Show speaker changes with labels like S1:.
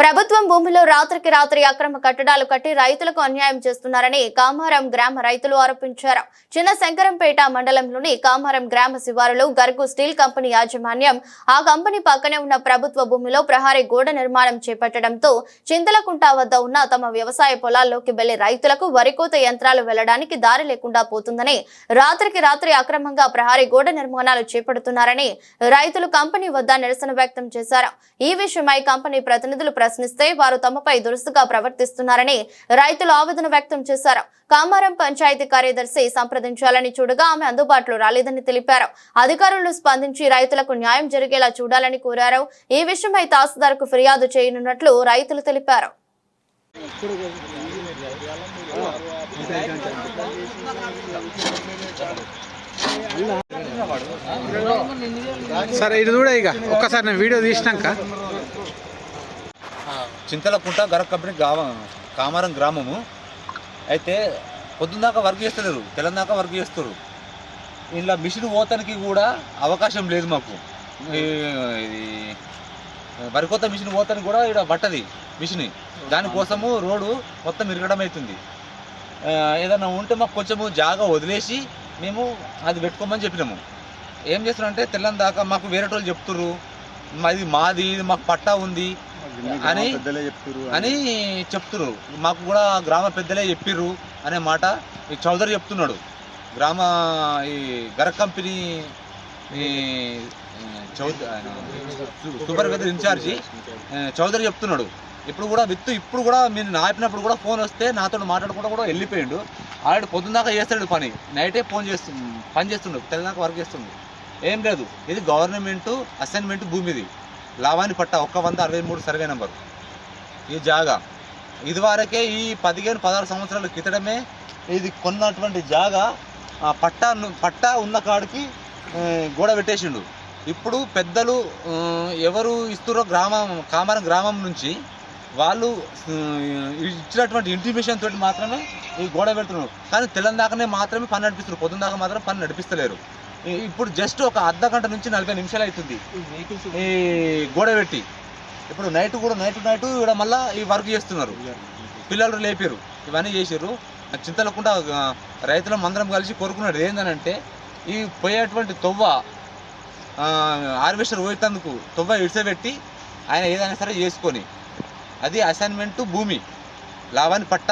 S1: ప్రభుత్వం భూమిలో రాత్రికి రాత్రి అక్రమ కట్టడాలు కట్టి రైతులకు అన్యాయం చేస్తున్నారని కామారం గ్రామ రైతులు ఆరోపించారు. చిన్న శంకరంపేట మండలంలోని కామారం గ్రామ శివారులో గర్గు స్టీల్ కంపెనీ యాజమాన్యం ఆ కంపెనీ పక్కనే ఉన్న ప్రభుత్వ భూమిలో ప్రహారీ గోడ నిర్మాణం చేపట్టడంతో చింతలకుంట వద్ద ఉన్న తమ వ్యవసాయ పొలాల్లోకి వెళ్లే రైతులకు వరికోత యంత్రాలు వెళ్లడానికి దారి లేకుండా పోతుందని, రాత్రికి రాత్రి అక్రమంగా ప్రహారీ గోడ నిర్మాణాలు చేపడుతున్నారని రైతులు కంపెనీ వద్ద నిరసన వ్యక్తం చేశారు. ఈ విషయమై కంపెనీ ప్రతినిధులు ప్రశ్నిస్తే వారు తమపై దురుసుగా ప్రవర్తిస్తున్నారని రైతులు ఆవేదన వ్యక్తం చేశారు. కామారం పంచాయతీ కార్యదర్శి సంప్రదించాలని చూడగా ఆమె అందుబాటులో రాలేదని తెలిపారు. అధికారులు స్పందించి రైతులకు న్యాయం జరిగేలా చూడాలని కోరారు. ఈ విషయమై తహసీల్దార్కు ఫిర్యాదు చేయనున్నట్లు రైతులు తెలిపారు.
S2: సరే ఇది కూడా ఇక ఒక్కసారి నేను వీడియో తీసినాక
S3: చింతలకుంట గరక్ కంపెనీ కామారం గ్రామము అయితే పొద్దున్నాక వర్క్ చేస్తలేరు, తెలంగాణ వర్క్ చేస్తారు. ఇలా మిషన్ పోతానికి కూడా అవకాశం లేదు మాకు. ఇది వరికొత్త మిషన్ పోతానికి కూడా ఇక్కడ పట్టది మిషన్. దానికోసము రోడ్డు మొత్తం ఇరగడం అవుతుంది. ఏదైనా ఉంటే మాకు కొంచెము జాగా వదిలేసి మేము అది పెట్టుకోమని చెప్పినాము. ఏం చేస్తున్నారంటే తెల్లని దాకా మాకు వేరే వాళ్ళు చెప్తుర్రు, ఇది మాది, ఇది మాకు పట్టా ఉంది అని చెప్తున్నారు. మాకు కూడా గ్రామ పెద్దలే చెప్పిర్రు అనే మాట ఈ చౌదరి చెప్తున్నాడు. ఈ గరక్ కంపెనీ సూపర్వైజర్ ఇన్ఛార్జి చౌదరి చెప్తున్నాడు. ఇప్పుడు కూడా మీరు నాపినప్పుడు కూడా ఫోన్ వస్తే నాతో మాట్లాడుకుంటూ కూడా వెళ్ళిపోయిండు. ఆల్రెడీ పొద్దున్నాక చేస్తాడు పని, నైటే పని చేస్తుండు, తెలంగాణ వర్క్ చేస్తుండు. ఏం లేదు, ఇది గవర్నమెంట్ అసైన్మెంట్ భూమి, ఇది లావాని పట్ట 163 సర్వే నెంబర్. ఈ జాగా ఇదివరకే ఈ 15-16 సంవత్సరాల క్రితమే ఇది కొన్నటువంటి జాగా పట్టా ఉన్న కాడికి గోడ పెట్టేసిండు. ఇప్పుడు పెద్దలు ఎవరు ఇస్తురో కామారం గ్రామం నుంచి వాళ్ళు ఇచ్చినటువంటి ఇంటిమేషన్ తోటి మాత్రమే ఈ గోడ పెడుతున్నారు. కానీ తెలంగాణనే మాత్రమే పని నడిపిస్తున్నారు, పొద్దున్న దాకా మాత్రం పని నడిపిస్తలేరు. ఇప్పుడు జస్ట్ ఒక అర్ధ గంట నుంచి 40 నిమిషాలు అవుతుంది ఈ గోడ పెట్టి. ఇప్పుడు నైట్ ఇక్కడ మళ్ళీ ఈ వర్క్ చేస్తున్నారు. పిల్లలు లేపారు, ఇవన్నీ చేసారు. చింతలకుంట రైతుల మందరం కలిసి కోరుకున్నాడు ఏంటంటే ఈ పోయేటువంటి తొవ్వ హార్వెస్టర్ పోయేందుకు తొవ్వ ఇడిసబెట్టి ఆయన ఏదైనా సరే చేసుకొని, అది అసైన్మెంటు భూమి, లావాని పట్ట.